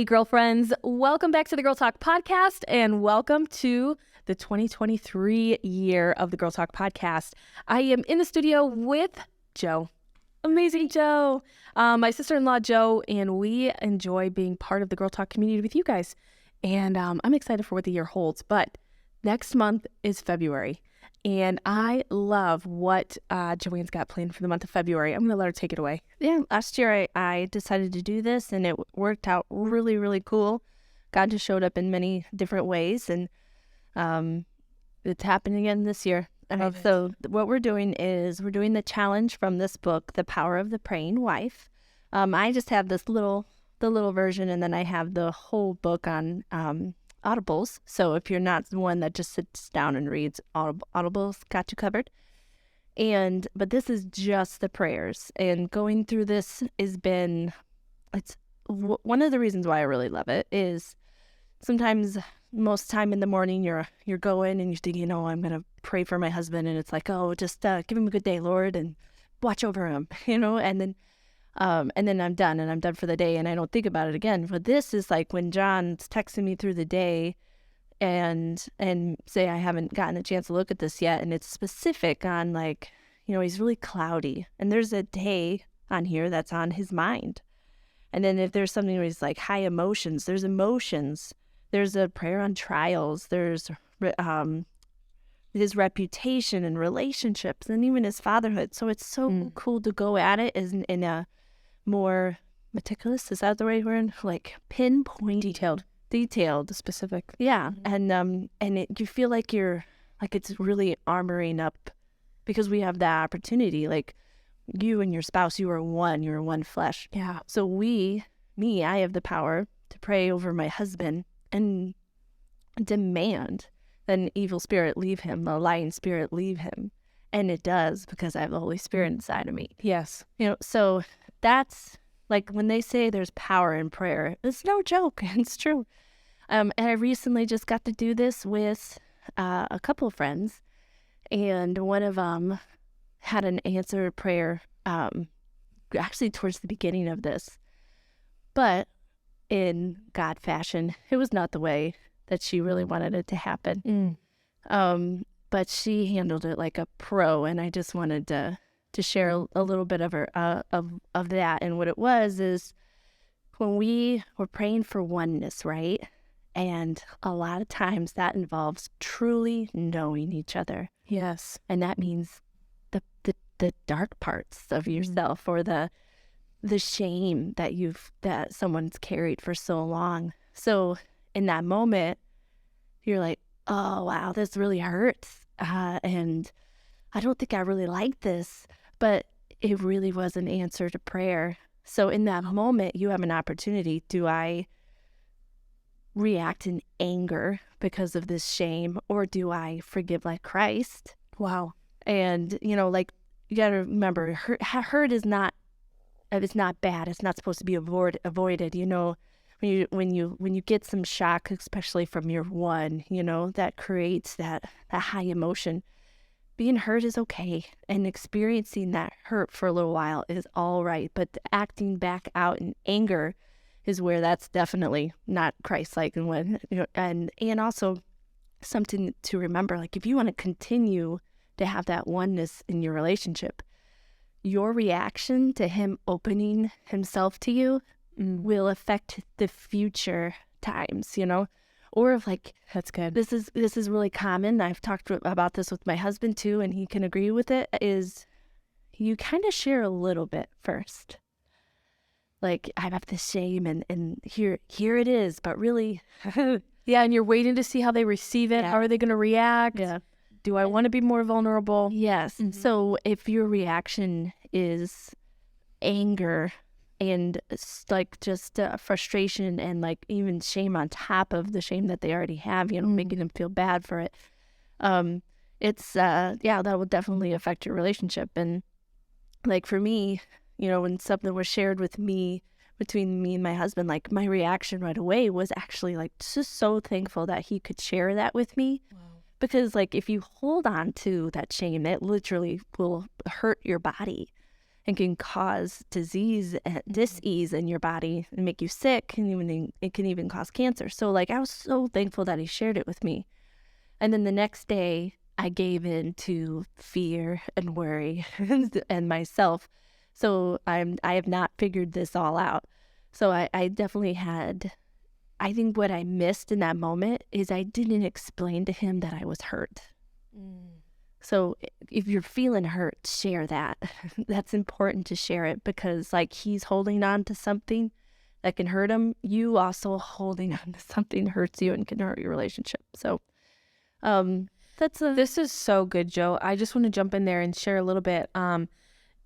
Hey, girlfriends, welcome back to the Girl Talk podcast and welcome to the 2023 year of the Girl Talk podcast. I am in the studio with Jo, amazing Jo, my sister-in-law Jo, and we enjoy being part of the Girl Talk community with you guys. And I'm excited for what the year holds, but next month is February. And I love what JoAnn's got planned for the month of February. I'm going to let her take it away. Yeah, last year I decided to do this, and it worked out really, really cool. God just showed up in many different ways, and it's happening again this year. So what we're doing is we're doing the challenge from this book, The Power of the Praying Wife. I just have the little version, and then I have the whole book on Audibles. So if you're not the one that just sits down and reads, Audibles got you covered. But this is just the prayers, and going through this it's one of the reasons why I really love it is sometimes most time in the morning you're going and you're thinking, oh, I'm gonna pray for my husband, and it's like, oh, just give him a good day, Lord, and watch over him, and then I'm done, and I'm done for the day, and I don't think about it again. But this is like when John's texting me through the day and say I haven't gotten a chance to look at this yet, and it's specific on he's really cloudy, and there's a day on here that's on his mind. And then if there's something where he's like high emotions, there's emotions. There's a prayer on trials. There's his reputation and relationships, and even his fatherhood. So it's so cool to go at it in a more meticulous, is that the right word? Like pinpoint, detailed, Specific. Yeah, and you feel like it's really armoring up, because we have that opportunity. Like you and your spouse, you're one flesh. Yeah. So I have the power to pray over my husband and demand an evil spirit leave him, a lying spirit leave him. And it does, because I have the Holy Spirit inside of me. Yes. So that's like when they say there's power in prayer, it's no joke. It's true. And I recently just got to do this with a couple of friends, and one of them had an answered prayer actually towards the beginning of this. But in God fashion, it was not the way that she really wanted it to happen. But she handled it like a pro, and I just wanted to share a little bit of her of that. And what it was is when we were praying for oneness, right? And a lot of times that involves truly knowing each other. Yes. And that means the dark parts of yourself, or the shame that someone's carried for so long. So in that moment, you're like, oh, wow, this really hurts. And I don't think I really like this, but it really was an answer to prayer. So in that moment, you have an opportunity. Do I react in anger because of this shame, or do I forgive like Christ? Wow. And, you got to remember, hurt is not, it's not bad. It's not supposed to be avoided. When you get some shock, especially from your one, that creates that high emotion. Being hurt is okay, and experiencing that hurt for a little while is all right. But acting back out in anger is where that's definitely not Christ-like. And also something to remember, like if you want to continue to have that oneness in your relationship, your reaction to him opening himself to you will affect the future times, or if that's good. This is really common. I've talked about this with my husband too, and he can agree with it, is you kind of share a little bit first. Like, I have this shame, and here it is, but really, yeah, and you're waiting to see how they receive it. Yeah. How are they going to react? Yeah. Do I want to be more vulnerable? Yes. Mm-hmm. So if your reaction is anger and just frustration and even shame on top of the shame that they already have, making them feel bad for it, it's that will definitely affect your relationship. And for me, when something was shared with me, between me and my husband, my reaction right away was actually just so thankful that he could share that with me. Wow. Because if you hold on to that shame, it literally will hurt your body. and can cause disease and dis-ease in your body and make you sick, and even it can even cause cancer. So like, I was so thankful that he shared it with me. And then the next day I gave in to fear and worry and myself. So I have not figured this all out. So I definitely had, I think what I missed in that moment is I didn't explain to him that I was hurt. So if you're feeling hurt, share that. That's important to share it, because like, he's holding on to something that can hurt him. You also holding on to something hurts you and can hurt your relationship. So this is so good, Jo. I just want to jump in there and share a little bit. And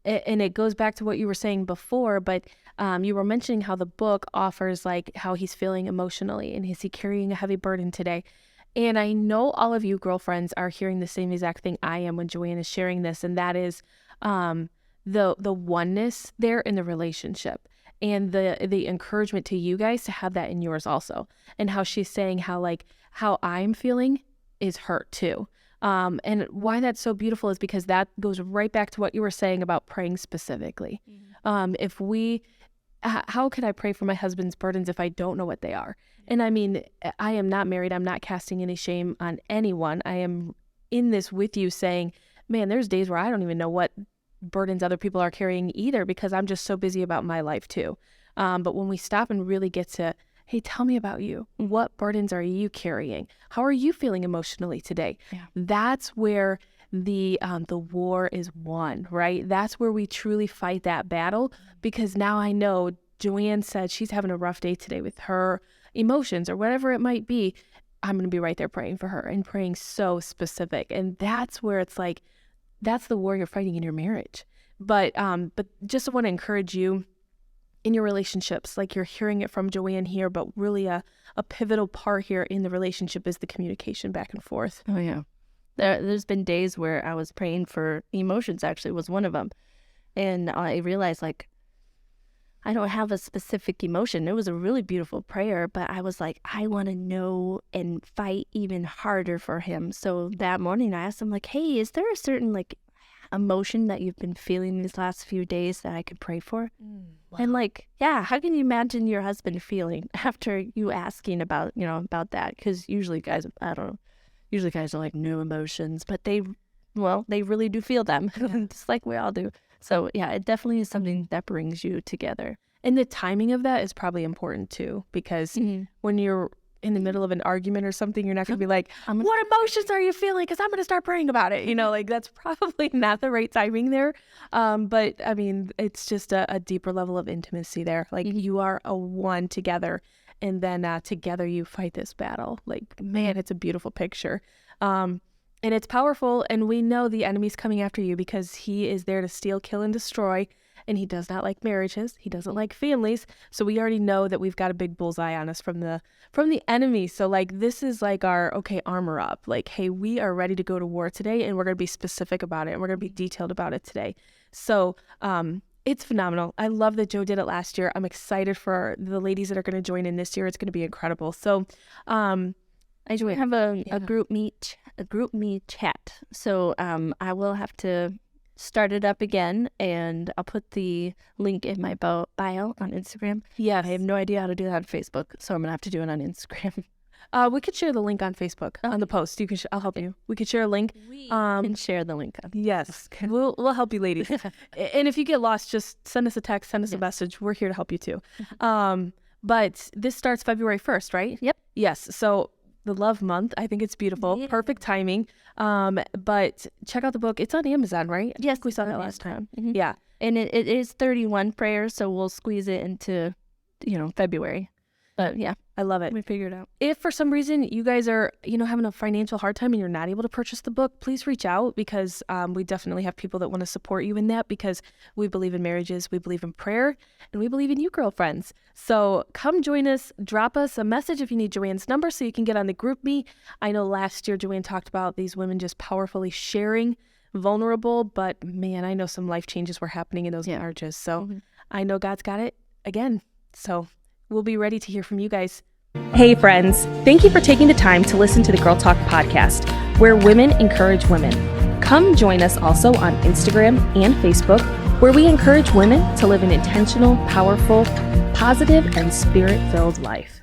it goes back to what you were saying before, but you were mentioning how the book offers like how he's feeling emotionally, and is he carrying a heavy burden today? And I know all of you girlfriends are hearing the same exact thing I am when JoAnn is sharing this, and that is the oneness there in the relationship, and the encouragement to you guys to have that in yours also, and how she's saying how I'm feeling is hurt too. And why that's so beautiful is because that goes right back to what you were saying about praying specifically. How could I pray for my husband's burdens if I don't know what they are? And I mean, I am not married. I'm not casting any shame on anyone. I am in this with you saying, man, there's days where I don't even know what burdens other people are carrying either, because I'm just so busy about my life too. But when we stop and really get to, hey, tell me about you. What burdens are you carrying? How are you feeling emotionally today? Yeah. That's where the war is won, right? That's where we truly fight that battle, because now I know JoAnn said she's having a rough day today with her emotions or whatever it might be. I'm going to be right there praying for her and praying so specific. And that's where it's like, that's the war you're fighting in your marriage. But just want to encourage you in your relationships, like you're hearing it from JoAnn here, but really a pivotal part here in the relationship is the communication back and forth. Oh, yeah. There's been days where I was praying for emotions, actually was one of them. And I realized like, I don't have a specific emotion. It was a really beautiful prayer, but I was like, I want to know and fight even harder for him. So that morning I asked him like, hey, is there a certain like emotion that you've been feeling these last few days that I could pray for? Wow. And like, yeah, how can you imagine your husband feeling after you asking about that? Because usually guys, I don't know, usually guys are like, no emotions, but they really do feel them, just like we all do. So yeah, it definitely is something that brings you together. And the timing of that is probably important too, because when you're in the middle of an argument or something, you're not going to be like, what emotions are you feeling? Because I'm going to start praying about it. Like that's probably not the right timing there. But I mean, it's just a deeper level of intimacy there. Like you are a one together, and then together you fight this battle. Like, man, it's a beautiful picture. And it's powerful, and we know the enemy's coming after you because he is there to steal, kill, and destroy, and he does not like marriages. He doesn't like families. So we already know that we've got a big bullseye on us from the enemy. So like, this is like our, okay, armor up. Like, hey, we are ready to go to war today, and we're going to be specific about it, and we're going to be detailed about it today. So it's phenomenal. I love that Jo did it last year. I'm excited for the ladies that are going to join in this year. It's going to be incredible. So I do have a group meet chat. So I will have to start it up again, and I'll put the link in my bio on Instagram. Yeah, I have no idea how to do that on Facebook, so I'm gonna have to do it on Instagram. We could share the link on Facebook on the post. You can. I'll help you. We could share a link. We can share the link. Yes, we'll help you, ladies. And if you get lost, just send us a text, send us a message. We're here to help you too. But this starts February 1st, right? Yep. Yes. So the love month, I think it's beautiful. Yeah. Perfect timing. But check out the book. It's on Amazon, right? Yes, we saw that last time. Mm-hmm. Yeah. And it is 31 prayers, so we'll squeeze it into, February. But yeah, I love it. We figured it out. If for some reason you guys are, having a financial hard time and you're not able to purchase the book, please reach out, because we definitely have people that want to support you in that, because we believe in marriages, we believe in prayer, and we believe in you girlfriends. So come join us. Drop us a message if you need JoAnn's number so you can get on the group me. I know last year JoAnn talked about these women just powerfully sharing, vulnerable, but man, I know some life changes were happening in those marriages. So I know God's got it again. So we'll be ready to hear from you guys. Hey friends, thank you for taking the time to listen to the Girl Talk podcast, where women encourage women. Come join us also on Instagram and Facebook, where we encourage women to live an intentional, powerful, positive, and spirit-filled life.